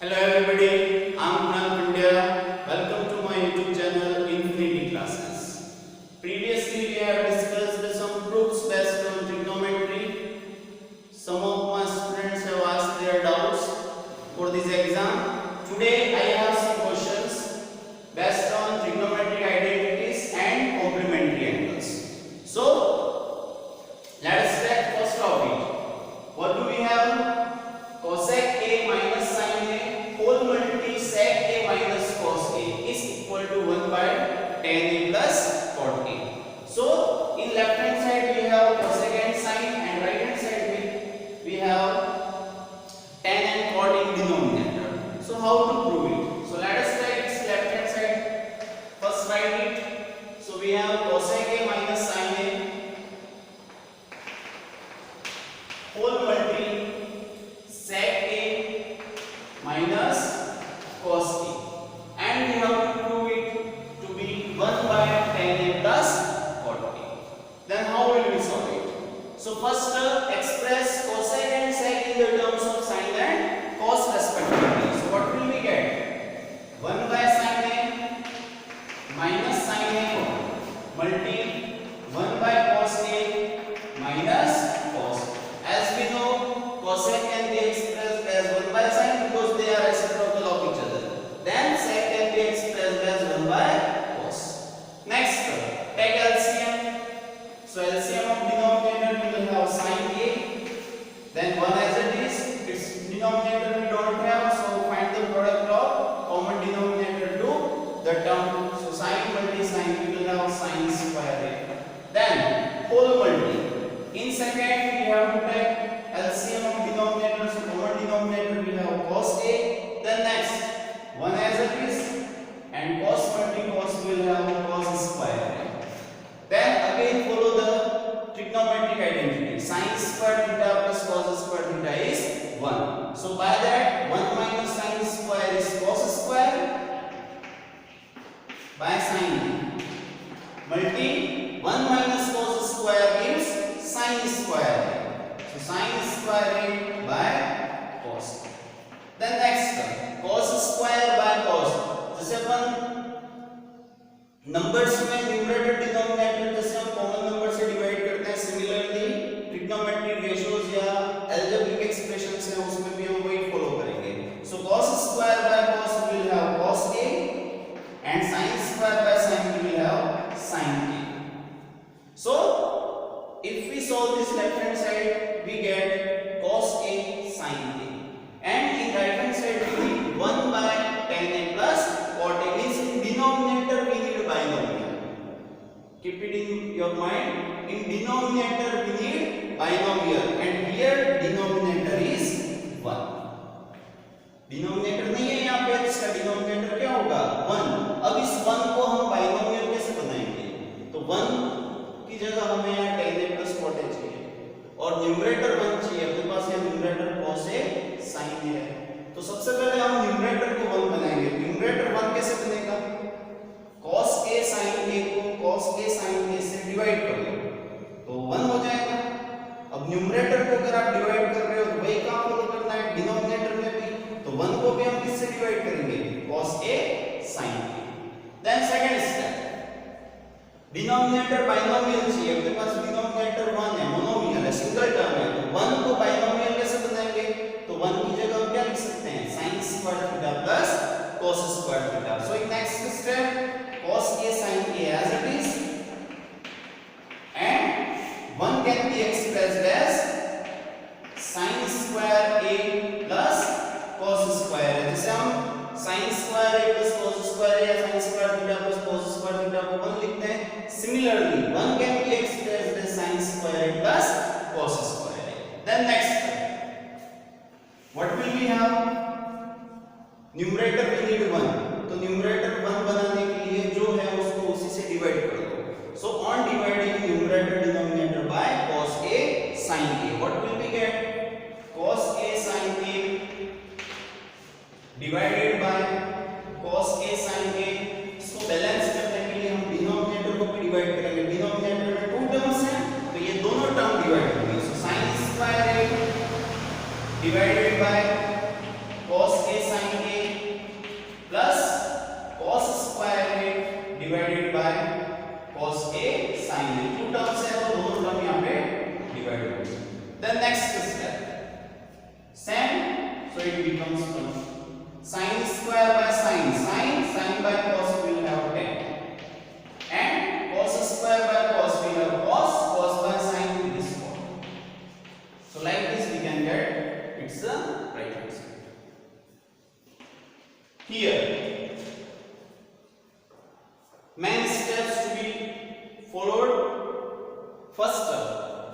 Hello everybody, I'm Kunal Pandya. Welcome to my YouTube channel Infinity Classes. Previously we have discussed some proofs based on trigonometry. Some of my students have asked their doubts for this exam. Today I have some questions based on trigonometric identities and complementary angles. So let us start first topic. What do we have? Cosec A minus sin A whole multiply sec A minus cos A is equal to 1 by tan A plus cot A. So in left hand side we have cosec and sin, and right hand side we have tan and cot in denominator. So how to prove it? So let us write its left hand side. First write it. So we have cosec A minus sin A whole multiply sec A minus cos A, and we have to prove it to be 1 by tan A plus cot A. Then how will we solve it? So first express cosec and sec in the terms of sin and cos respectively. So what will we get? 1 by sin A minus sin A multi 1 by cos A minus cos. As we know, cosec can be expressed as 1 by sin because they are reciprocal of each other. Then sec can be expressed as 1 by cos. Next, take LCM. So LCM of denominator we will have sin A. Then 1 as it is. Its denominator we don't have. So find the product of common denominator to the term. So sin multi sin we will have sin square A. Then whole multi. In second we have to take LCM of denominator. So common denominator we have cos A. Then next 1 as it is, and cos multi cos will have cos square. Then again follow the trigonometric identity. Sin square theta plus cos square theta is 1. So by that 1 minus sin square is cos square by sin multi 1 minus cos square gives sin square. So sin square by cos. Then next cos square by cos. जैसे अपन numbers में numerator denominator जैसे हम common number से divide करते हैं, similarly trigonometric ratios या algebraic expressions हैं उसमें भी हम वही फॉलो करेंगे. सो cos square by cos will have cos A and sin square by sin will have sin A. So if we solve this left hand side, we get cos A sin A, and in right hand side we need 1 by tan A plus cot A. Means in denominator we need binomial. Keep it in your mind. In denominator we need binomial, and here denominator is 1. Denominator नहीं है यहाँ पे, इसका denominator क्या होगा 1. अब इस 1 को हम बाइनोमियल कैसे बनाएंगे? तो 1 की जगह हमें यहाँ tan A plus cot A चाहिए और न्यूमरेटर 1 चाहिए. अपने पास यहाँ numerator cos A sin A है. तो सबसे पहले हम न्यूमरेटर को 1 बनाएंगे. न्यूमरेटर 1 कैसे बनेगा? cos A sin A को cos A sin A से डिवाइड कर लो तो 1 हो जाएगा. अब न्यूमरेटर को अगर आप डिवाइड कर रहे हो तो वही काम फॉलो करना है डिनोमिनेटर में भी. तो 1 को भी हम किससे डिवाइड करेंगे? cos A sin A. Then second step, denominator binomial चाहिए. अपने पास डिनोमिनेटर 1 है, मोनोमियल है, सिंगल टर्म है. तो 1 को बाइनोमियल कैसे बनाएंगे? तो 1 की जगह हम क्या लिख सकते हैं? sin square theta plus cos square theta. So in next step cos A sin A as it is, and 1 can be expressed as sin square A plus cos square. जैसे हम sin square A plus cos square या sin square theta plus cos square theta को 1 लिखते हैं. Similarly 1 can be expressed as sin square A plus cos square A. Then next what will we have? Numerator we need 1. तो numerator 1 बनाने के लिए जो है उसको उसी से डिवाइड कर दो. So on dividing numerator denominator by cos A sin A, what will we get? Cos A sin A divided by cos A sin A. इसको बैलेंस करने के लिए हम डिनोमिनेटर को भी डिवाइड करेंगे. डिनोमिनेटर में 2 टर्म्स हैं तो ये दोनों टर्म डिवाइड होंगे. सो sin square A divided by cos A sin so it becomes 1. Sin square by sin by cos will have 10, and cos square by cos will have cos by sin will is 4. So like this we can get its right hand side. Here main steps to be followed. First,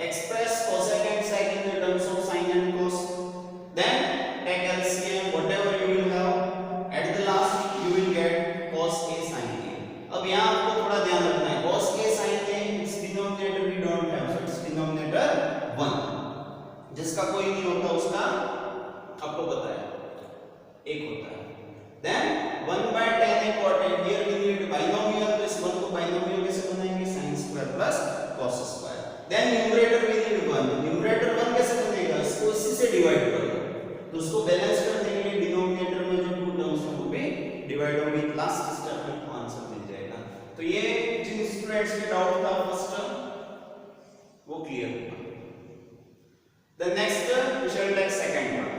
express cosec and sec in the terms of sin and cos. Then take LCM, whatever you will have. At the last you will get cos a sin a. अब यहाँ आपको थोड़ा ध्यान रखना है. cos a sin a its denominator we don't have, so its denominator 1. जिसका कोई नहीं होता उसका आपको पता है 1 होता है. Then 1/10 a cot a. Here we need binomial, तो इस 1 को binomial कैसे बनाएंगे? sin square plus cos square. Then numerator we need 1. numerator 1 कैसे बनेगा? इसको इसी से डिवाइड करो, तो उसको बैलेंस करने के लिए डिनोमिनेटर में जो 2 टर्म्स हैं वो भी डिवाइड होंगे. लास्ट स्टेप में आपको आंसर मिल जाएगा. तो ये जिन स्टूडेंट्स के डाउट था फर्स्ट वो क्लियर हुआ. The next we shall take second one.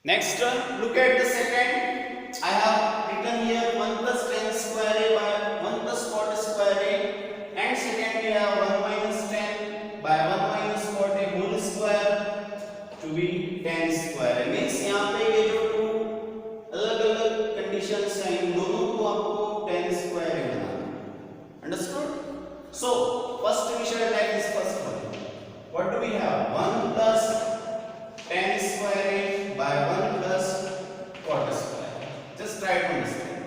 Next, look at the second. I have written here 1 plus tan square a by 1 plus cot square a, and second we have 1 minus tan by 1 minus cot a whole square to be tan square a. Means यहाँ पे ये जो 2 अलग-अलग conditions हैं, इन दोनों को आपको tan square a बनाना है. Understood? So first we shall write this first one. What do we have? 1 plus tan square a by 1 plus cot square. Just try to understand.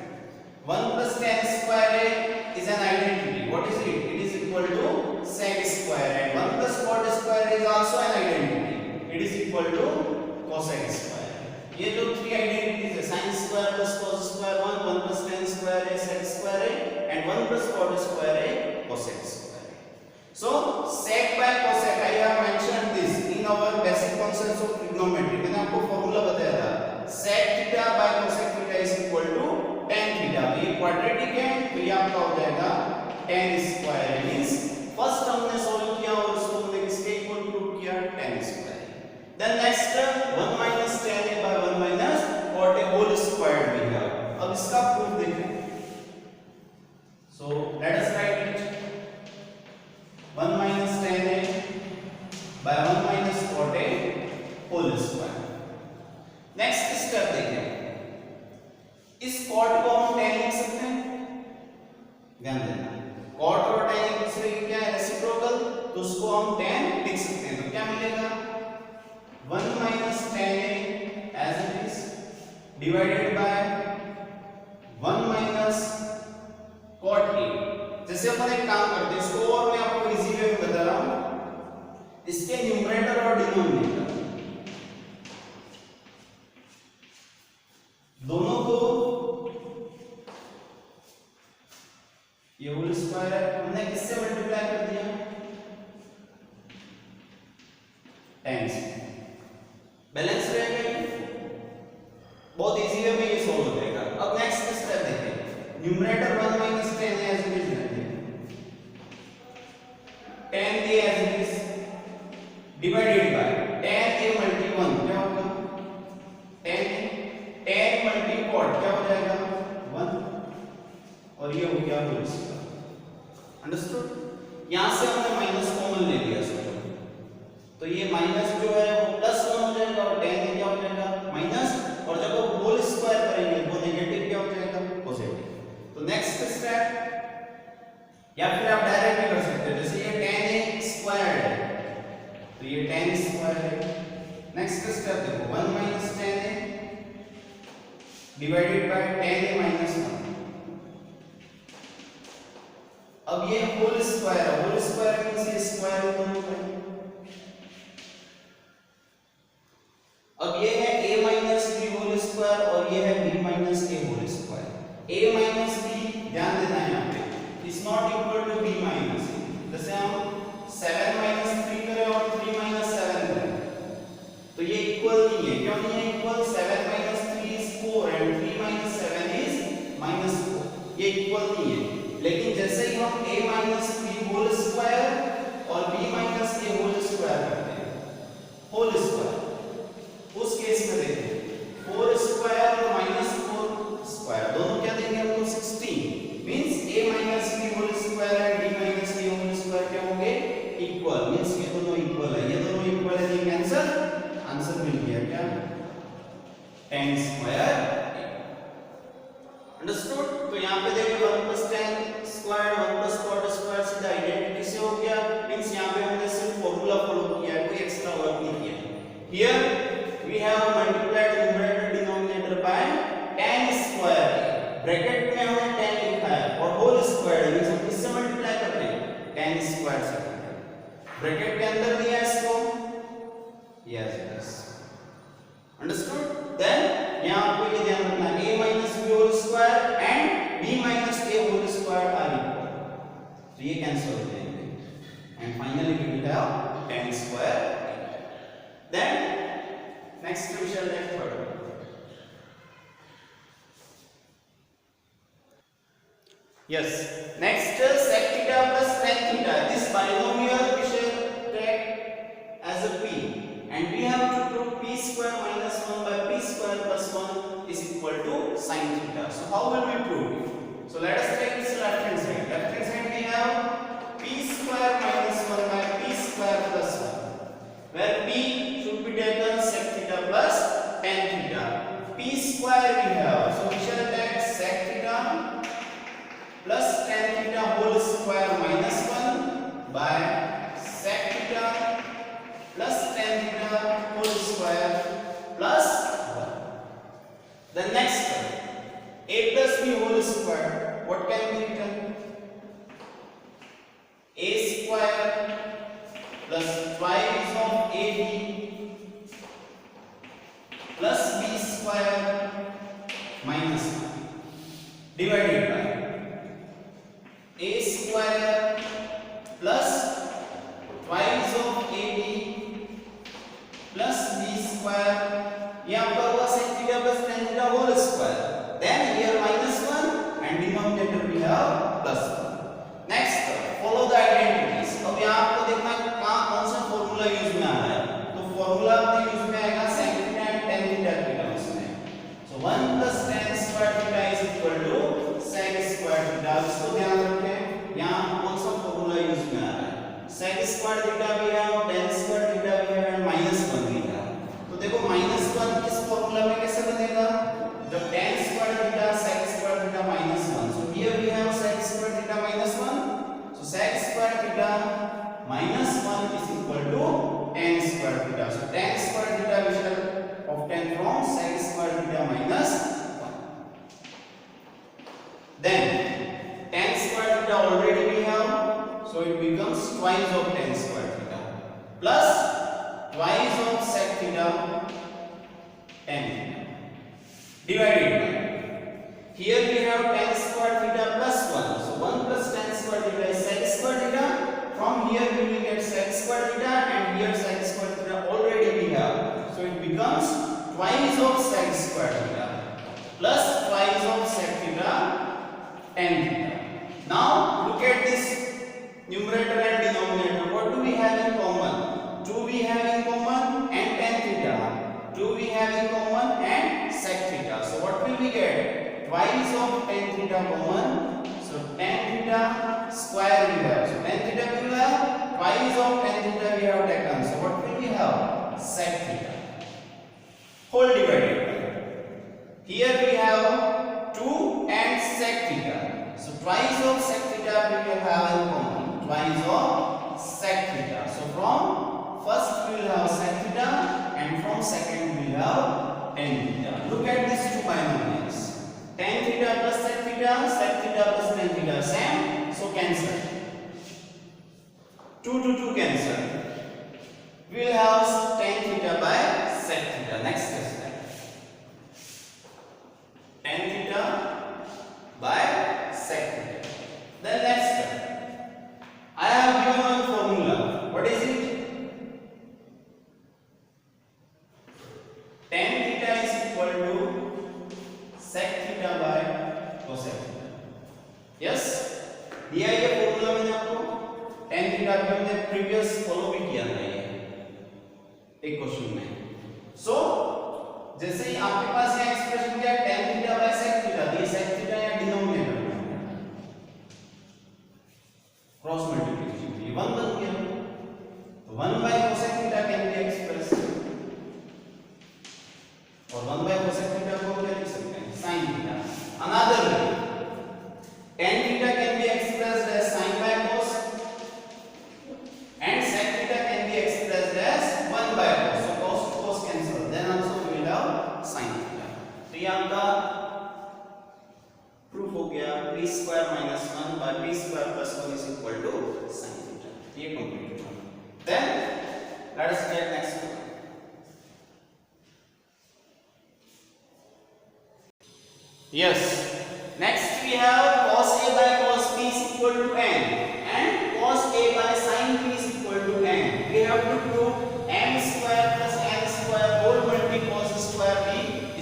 1 plus tan square a is an identity. What is it? It is equal to sec square, and 1 plus cot square is also an identity. It is equal to cosec square. ये जो 3 identities है, sin square plus cos square 1, 1 plus tan square a sec square a, and 1 plus cot square a cosec square a. So sec by cosec, I have mentioned this in our basic concepts of trigonometry. मैंने आपको formula बताया था. sec theta by cosec theta is equal to tan theta. तो ये quadratic है, तो ये आपका हो जाएगा tan स्क्वायर. मींस फर्स्ट हमने सॉल्व किया और उसको हमने किसके इक्वल प्रूव किया? tan square. Then next 1 minus tan a by 1 minus cot a whole square we have. अब इसका प्रूफ देखें. So let us write it. 1 minus tan a by 1 minus cot a whole square. Next step देखें. इस cot को हम tan लिख सकते हैं. ध्यान देना, cot और tan एक दूसरे की क्या है? रेसिप्रोकल, तो उसको हम tan लिख सकते हैं. तो क्या मिलेगा? 1 minus tan a as it is divided by 1 minus cot a. जैसे अपन एक काम करते हैं, इसको और मैं आपको इजी वे में बता रहा हूं. इसके न्यूमरेटर और डिनोमिनेटर दोनों को ये होल स्क्वायर है, हमने किससे मल्टीप्लाई कर दिया? tan से. बैलेंस रहेगा. बहुत इजी वे में ये सॉल्व हो जाएगा. अब नेक्स्ट स्टेप देखते हैं. Numerator 1 minus tan as it is रहते हैं. tan a as it is divided by tan a multi 1 क्या होगा? tan multi cot क्या हो जाएगा? 1, और ये हो गया होल स्क्वायर. अंडरस्टूड? यहां से हमने माइनस कॉमन ले लिया सोचो, तो ये माइनस जो है वो प्लस 1 हो जाएगा और tan क्या हो जाएगा? माइनस, और जब वो होल स्क्वायर करेंगे वो नेगेटिव क्या हो जाएगा? पॉजिटिव. तो नेक्स्ट स्टेप, या फिर आप डायरेक्ट भी कर सकते हो. जैसे ये tan a स्क्वायर्ड है, तो ये tan स्क्वायर है. नेक्स्ट स्टेप देखो, 1 minus tan a divided by tan a minus 1. अब ये होल स्क्वायर है. होल स्क्वायर मींस ये स्क्वायर दोनों का. अब ये है a minus b whole square और ये है b minus a whole square. a minus b ध्यान देना है यहाँ पे, is not equal to b minus a. जैसे हम 7 minus 3 करें और 3 minus 7 करें, तो ये इक्वल नहीं है. क्यों नहीं है equal? 7 minus 3 is 4 and 3 minus 7 is -4. ये इक्वल नहीं है. लेकिन जैसे ही हम a minus b whole square और b minus a whole square मिल गया क्या, tan स्क्वायर। अंडरस्टूड। तो यहाँ पे देखो 1 + tan स्क्वायर 1 + cot स्क्वायर सीधा आइडेंटिटी से हो गया, मींस यहाँ पे हमने सिर्फ फॉर्मूला फॉलो किया है, कोई एक्स्ट्रा वर्क नहीं किया। Here we have multiplied numerator denominator by tan square, bracket में हमने tan लिखा है और होल स्क्वायर मींस हम किससे मल्टीप्लाई कर रहे हैं, tan स्क्वायर से। ब्रैकेट के अंदर दिया इसको, यस यस, अंडरस्टूड। देन यहां आपको ये ध्यान रखना है a - b whole square and b - a whole square are equal, तो ये कैंसिल हो जाएंगे and finally we will have tan square. Then next we shall take further. Yes, next sec theta plus tan theta, this binomial we shall take as a p and we have to prove p square minus 1 by p square plus 1 is equal to sin theta. So how will we prove it? So let us take this left hand side. Left hand side we have p square minus 1 by p square plus 1, where p should be taken sec theta plus tan theta. P square we have, so we shall take sec theta plus tan theta whole square minus 1 by sec theta plus tan theta whole square plus 1. The next one, a plus b whole square, what can be written? A square plus twice of ab plus b square minus 1 divided by a square plus twice of ab plus b square, ये आपका हुआ sec theta plus tan theta whole square, then here minus 1 and denominator we have plus 1. Next follow the identities. अब यहाँ आपको देखना है कहाँ कौन सा फॉर्मूला यूज में आ रहा है, तो फॉर्मूला आपके यूज में आएगा sec theta and tan theta के टर्म्स में। So 1 plus tan square theta is equal to sec square theta, इसको ध्यान रखें, यहाँ कौन सा फॉर्मूला यूज में आ रहा है, sec square theta भी है और tan square theta भी है और minus 1 भी है। तो देखो minus 1 इस फॉर्मूला में कैसे बनेगा, जब tan square theta sec square theta minus 1, so here we have sec square theta minus 1, so sec square theta minus 1 is equal to tan square theta, so tan square theta we shall obtain from sec square theta minus 1. Then tan square theta already we have, so it becomes twice of tan square theta plus twice of sec theta tan theta divided by, here we have tan square theta plus 1, so 1 plus tan square theta is sec square theta, from here we will get sec square theta and here sec square theta already we have, so it becomes twice of sec square theta plus twice of sec theta tan theta. Now look at this numerator and denominator, what do we have in common? 2 we have in common and tan theta, 2 we have in common and sec theta, so what will we get? Twice of tan theta common, so tan theta square we have, so tan theta we will have, twice of tan theta we have taken, so what will we have? Sec theta whole divided by, here we have 2 and sec theta, so twice of sec theta we will have in common, twice of sec theta, so from first we will have sec theta and from second we will have tan theta. Look at these two binomials, tan theta plus sec theta plus tan theta same, so cancel, 2 to 2 cancel, we will have tan theta by sec theta. Next step, tan theta by sec theta. Then next step, I have given one formula, what is it? Tan theta is equal to sec theta by cosec theta. Yes, दिया ये formula मैंने आपको, tan theta पे हमने previous follow भी किया था ये एक क्वेश्चन में। सो जैसे ही आपके पास ये एक्सप्रेशन क्या है, tan theta by sec theta, ये sec theta या डिनोमिनेटर में क्रॉस मल्टीप्लिकेशन, ये 1 बन गया, तो 1 by cosec theta can be expressed ये कंप्लीट हुआ. Then let us take next one. Yes, next we have cos A by cos B is equal to n and cos A by sin B is equal to n. We have to prove m square plus n square whole multi cos square B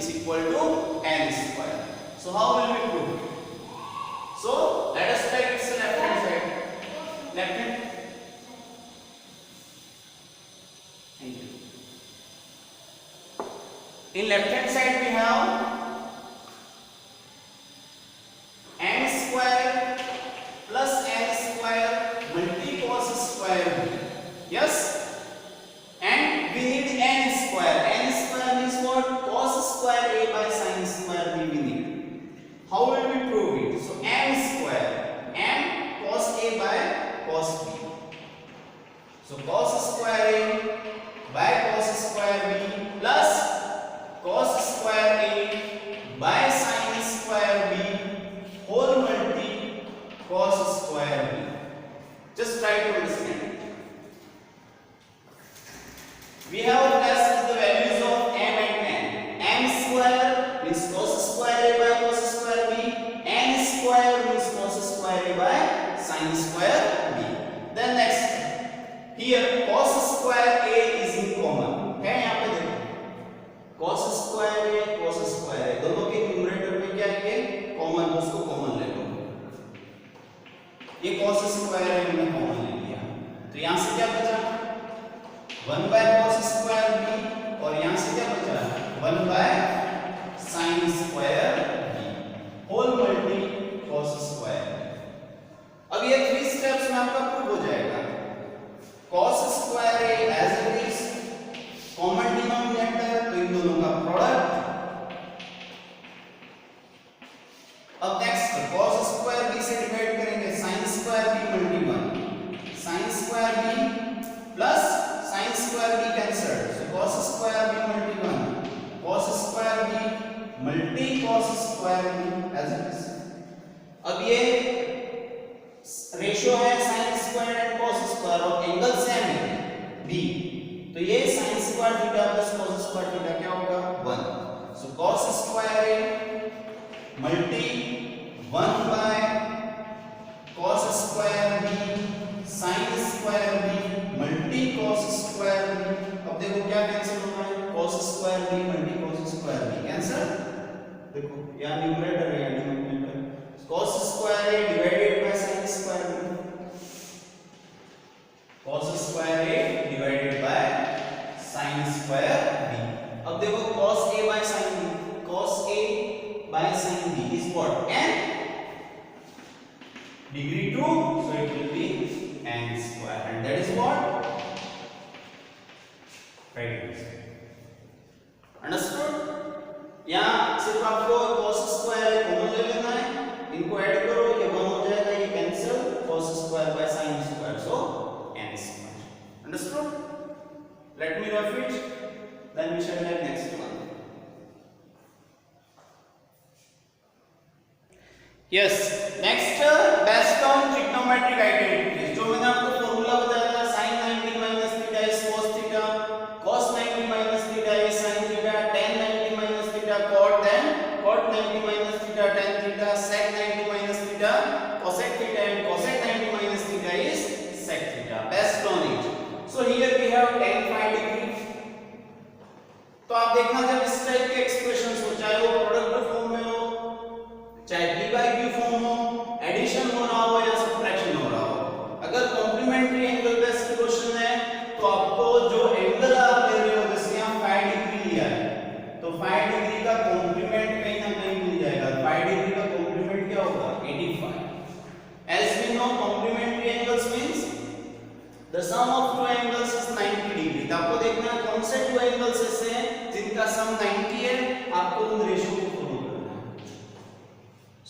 is equal to n square. So how will we prove it? So let us take its left hand side. Left hand. Thank you. In left hand side we have n square plus n square multi cos square b. Yes, and we need n square. N square means what? Cos square a by sin square b we need. How will we prove it? So m square, m cos a by cos b. So cos square a by cos square b plus cos square a by sin square b whole multi cos square b. Just try to understand it. We have replaced the values of m and n. M square means cos square a by cos square b. N square means cos square a by sin square b. Then next, here cos square a is in common. है यहाँ पे देखो cos square a cos square a दोनों के numerator में क्या है? Common, तो उसको कॉमन ले लो. ये cos स्क्वायर है, हमने कॉमन ले लिया. तो यहां से क्या बचा? 1 by cos स्क्वायर b और यहां से क्या बचा? 1 by sin square b whole multi cos square. अब ये 3 स्टेप्स में आपका प्रूव हो जाएगा. cos square a as it is, common denominator, तो इन दोनों का प्रोडक्ट. अब नेक्स्ट cos स्क्वायर b से डिवाइड करेंगे sin square b multi 1. sin square b plus sin square b cancel, so cos square b multi 1 cos square b multi cos square b as it is. अब ये ratio है sin square and cos square और angle same है b, तो ये sin square theta plus cos square theta क्या होगा? 1. सो cos square a multi 1 by cos square b sin square b multi cos square b. अब देखो क्या कैंसिल हो रहा है? cos square b multi cos square b cancel. देखो यहाँ न्यूमरेटर है, यहाँ denominator. cos square a divided by sin square b. cos square a divided by sin square b. अब देखो cos a by sin b, cos a by sin b is what? n degree 2, so it will be n square, and that is what? Right. Understood? यहाँ सिर्फ आपको cos square common ले लेना है, इनको add करो, ये 1 हो जाएगा, ये cancel, cos square by sin square, so n square. Understood? Let me rough it, then we shall have next one. Yes, next based on trigonometric identities. जो मैंने आपको फॉर्मूला बताया था, sin 90 minus theta is cos theta, cos 90 minus theta is sin theta, tan 90 minus theta cot, then cot 90 minus theta tan theta, sec 90 minus theta cosec theta, and cosec 90 minus theta is sec theta. Based on it, so here we have tan phi degree. तो आप देखना जब इस type के expressions हो, चाहे वो product form में हो, चाहे p by q फॉर्म हो, एडिशन हो रहा हो या सब्ट्रैक्शन हो रहा हो, अगर कॉम्प्लीमेंट्री एंगल बेस्ड क्वेश्चन है तो आपको जो एंगल आप ले रहे हो, जैसे यहाँ 5 डिग्री लिया है, तो 5 डिग्री का कॉम्प्लीमेंट कहीं ना कहीं मिल जाएगा. 5 डिग्री का कॉम्प्लीमेंट क्या होगा? 85. As we know, complementary angles means the sum of two angles is 90 degree. तो आपको देखना है कौन से दो एंगल्स ऐसे हैं जिनका सम 90 है, आपको उन रेशियो को फॉलो करना है.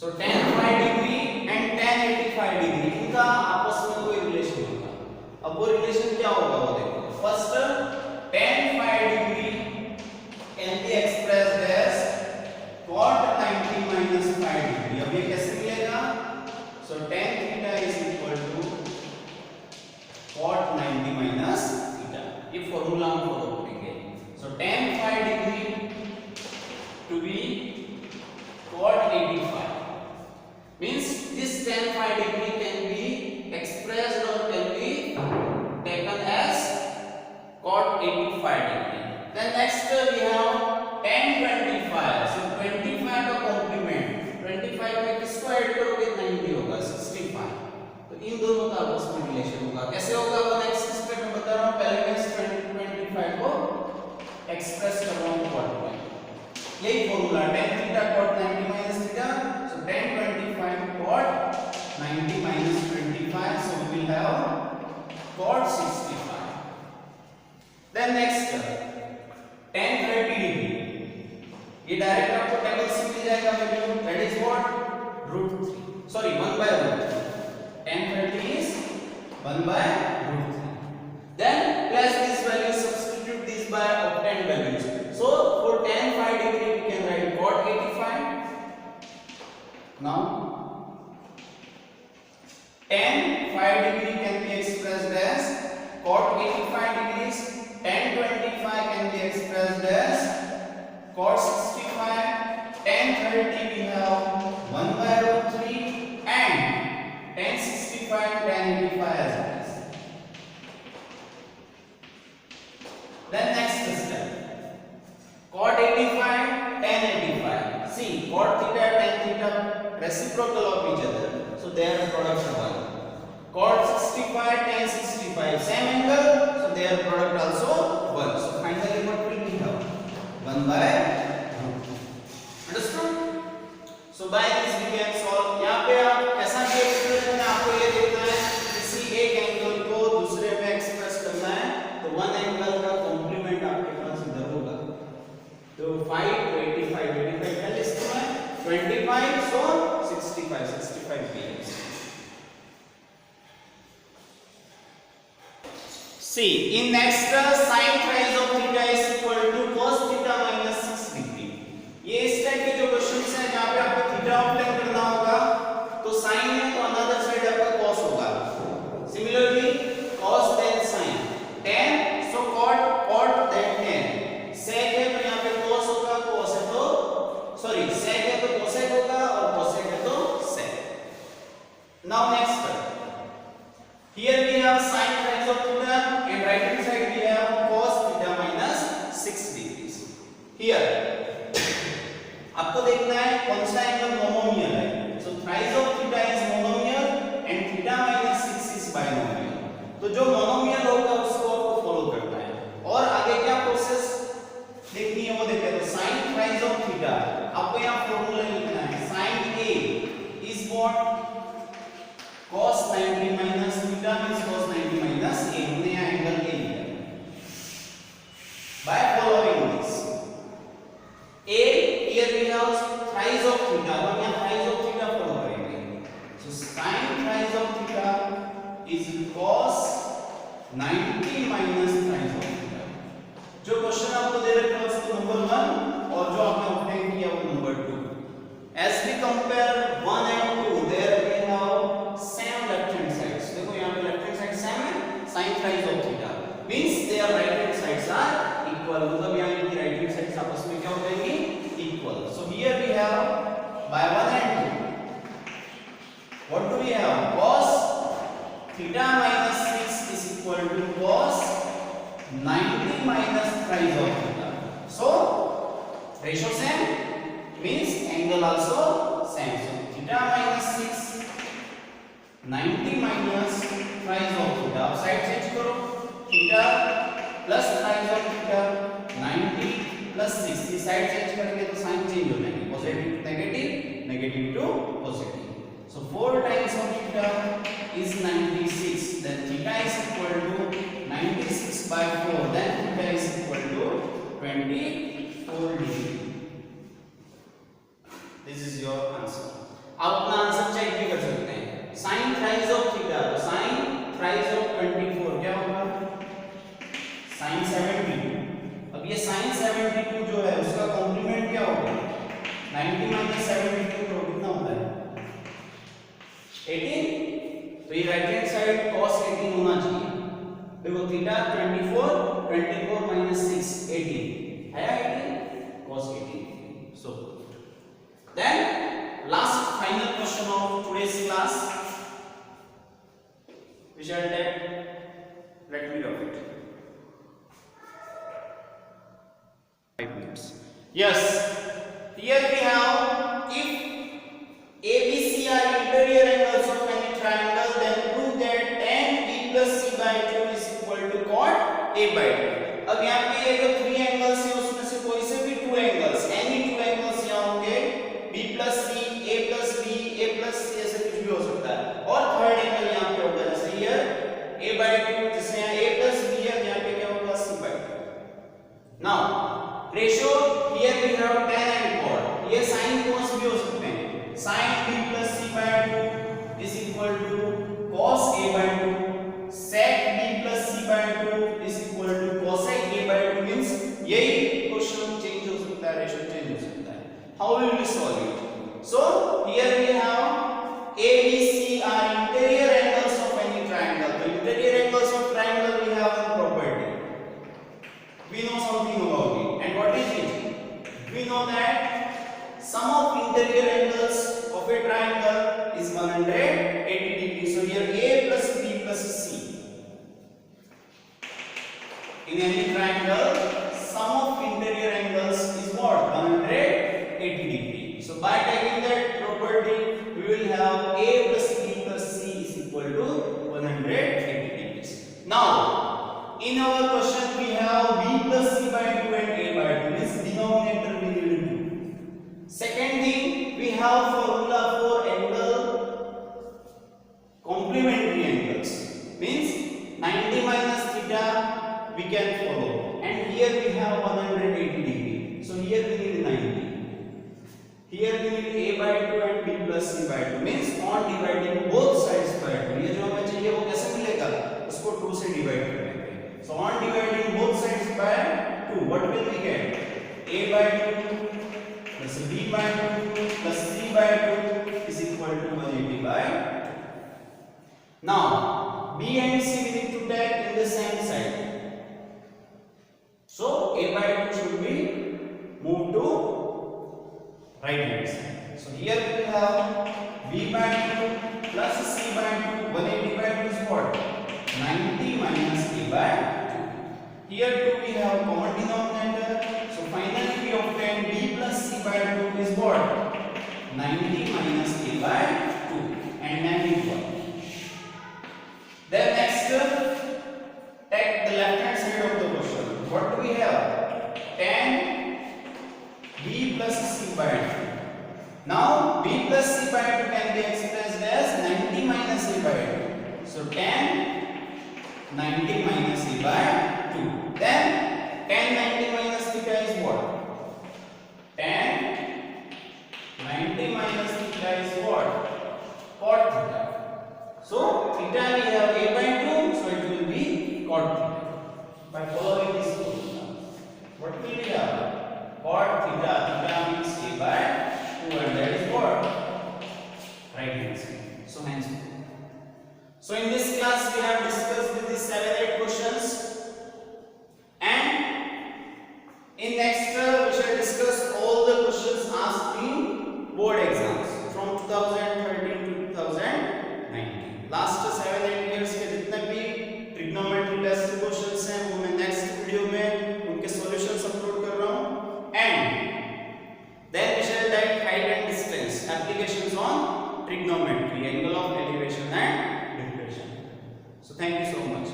So tan phi degree and tan 85 degree, इनका आपस में कोई रिलेशन होगा. अब वो रिलेशन क्या होगा वो देखो. First tan phi degree can be expressed as cot 90 minus 5 degree. अब ये कैसे मिलेगा? So tan theta is equal to formula हम फॉलो करेंगे। So tan phi degree to be cot 85 means this tan phi degree can be expressed or can be taken as cot 85 degree. Then next we have tan 25. So 25 का complement 25 में किसको add करोगे 90 होगा 65, तो इन दोनों का आपस में रिलेशन होगा। कैसे होगा वो नेक्स्ट स्टेप में बता रहा हूँ, पहले मैं 25 को एक्सप्रेस कर रहा हूँ cot में। यही formula tan theta cot 90 minus theta, so tan 25 cot 90 minus 25, so we will have cot 65. Then next tan 30 degree, ये डायरेक्ट आपको टेबल से मिल जाएगा value, that is what √3, sorry 1 by √3, tan 30 is 1 by √3. Then place this value, substitute this by obtained values. So for tan phi degree we can write cot 85. Now tan phi degree can be expressed as cot 85 degrees, tan 25 can be expressed as cot 65, tan 30 we have 1 by √3 and tan 65 tan 85 as well. Then next step, cot 85 tan 85. See, cot theta tan theta reciprocal of each other, so their product are 1. Cot 65 tan 65 same angle, so their product also 1. So finally what will we have? 1 by √2. Understood? So by this we can solve. यहाँ पे आप ऐसा भी expression है, आपको ये देखना है किसी एक एंगल को दूसरे में एक्सप्रेस करना है, तो वन एंगल का कॉम्प्लीमेंट आपके पास इधर होगा। तो 5 to 85 85 का लिस्ट में 25 so 65 px. See, in next sin rise of theta is equal to cos theta minus 6 degree. ये इस टाइप के जो क्वेश्चंस हैं जहां पे आपको थीटा ऑब्टेन करना होगा, तो sin है तो अनदर साइड आपका cos होगा। Similarly cos then sin, tan so cot then tan, sec है तो यहाँ पे cos होगा, cos है तो sorry sec है तो cosec होगा और cosec है तो sec. Now next, here we have sin rise of theta and right hand side we have cos theta minus 6 degrees. Here आपको देखना है कौन सा एंगल मोनोमियल है। So rise of theta is monomial and theta minus 6 is binomial. तो जो monomial होगा उसको आपको फॉलो करना है, और आगे क्या प्रोसेस देखनी है वो देखते हैं। तो sin rise of theta आपको यहाँ फॉर्मूला लिखना है, sin A is what cos 90 minus theta means cos 90 minus A, हमने यहाँ एंगल A लिया। By following this, A here we have rise of theta, हम यहाँ rise of theta फॉलो करेंगे। So sin rise of theta is cos 90 minus rise of theta. जो question आपको दे रखा है उसको नंबर 1 और जो आपने ऑब्टेन किया वो number 2. As we compare 1 and 2, there we have same left hand sides. देखो यहाँ पे left hand side same है, sin rise of theta means their right hand sides are equal. मतलब यहाँ इनकी right hand sides आपस में क्या हो जाएंगी? Equal. So here we have by 1 and 2. What do we have? Cos theta minus 6 is equal to cos 90 minus rise of theta. So ratio same means angle also same. So theta minus 6 90 minus rise of theta. अब side change करो, theta plus rise of theta 90 plus 6, ये side change करेंगे तो sign change हो जाएंगे, positive to negative, negative to positive. So 4 times of theta is 96, then theta is equal to 96 by 4, then theta is equal to 24 degree. This is your answer. आप अपना answer check भी कर सकते हैं. sin rise of theta, तो sin rise of 24 क्या होगा? sin 72. अब ये sin 72 जो है उसका कॉम्प्लीमेंट क्या होगा? 90 minus 72 तो कितना होता है? 18. तो ये राइट हैंड साइड cos 18 होना चाहिए. देखो थीटा 24 माइनस 6 18 है 18 cos 18. So then last final question of today's class, we shall take, let me drop it 5 minutes. Yes, here we have, if ABC are interior angles of any triangle, then prove that tan B plus C by 2 is equal to cot A by 2. अब यहाँ पे ये जो 3 angles है उसमें से कोई से भी 2 एंगल्स, एनी 2 एंगल्स यहाँ होंगे, B plus C, A plus B, A plus C, ऐसे कुछ भी हो सकता है, और थर्ड एंगल यहाँ पे होगा, जैसे here A by 2, जैसे यहाँ A plus B है, यहाँ पे क्या होगा C by 2. Now ratio, here we have tan and cot, ये sin cos भी हो सकते हैं, sin B plus C by 2 is equal to cos A by 2, sec B plus C by 2 is equal to cosec A by 2, means यही question change हो सकता है, ratio change हो सकता है. How will we solve it? So here we have A, B, C are interior angles of any triangle. The interior angles of triangle we have one property. We know something about it. And what is it? We know that sum of interior angles of a triangle is 180 degrees. So here A plus B plus C. In any triangle, sum of interior angles is what? 180 degrees. So by taking that property, we will have A plus B plus C is equal to 180 degrees. Now, in our question we have B plus C by 2 and A by 2. Means denominator we will do. Second thing, we have formula for angle complementary angles. Means 90 minus theta we can follow. And here we have 180 degree. So here we need 90. Here we need A by 2 and B plus C by 2. Means on dividing both sides by 2. ये जो हमें चाहिए वो कैसे मिलेगा? उसको 2 से divide करेंगे. So on dividing both sides by 2, what will we get? A by 2 plus B by 2 plus C by 2 is equal to 180 by 2. Now B and C we need to take in the same side. So A by 2 should be moved to right hand side. So here we have B by 2 plus C by 2. 180 by 2 is what? 90 minus A by 2. Here too we have common denominator. So finally we obtain B plus C by 2 is what? 90 minus A by 2 and 91. Then next, take the left hand side of the question. What do we have? Tan B plus C by 2. Now B plus C by 2 can be expressed as 90 minus A by 2. So tan 90 minus A by 2. Then tan 90 minus theta is what? Tan 90 minus theta is what? Cot theta. So theta we have A by 2, so it will be cot theta. By following this formula, what will we have? Cot theta. Theta means A by 2 and that is what? Right hand side. So hence. So in this class we have discussed these 7-8 questions, and in next we shall discuss all the questions asked in board exams from 2013 to 2019. Last 7-8 years के जितने भी trigonometry based questions हैं वो मैं next video में उनके solutions upload कर रहा हूं. And then we shall take height and distance applications on trigonometry, angle of elevation and depression. So thank you so much.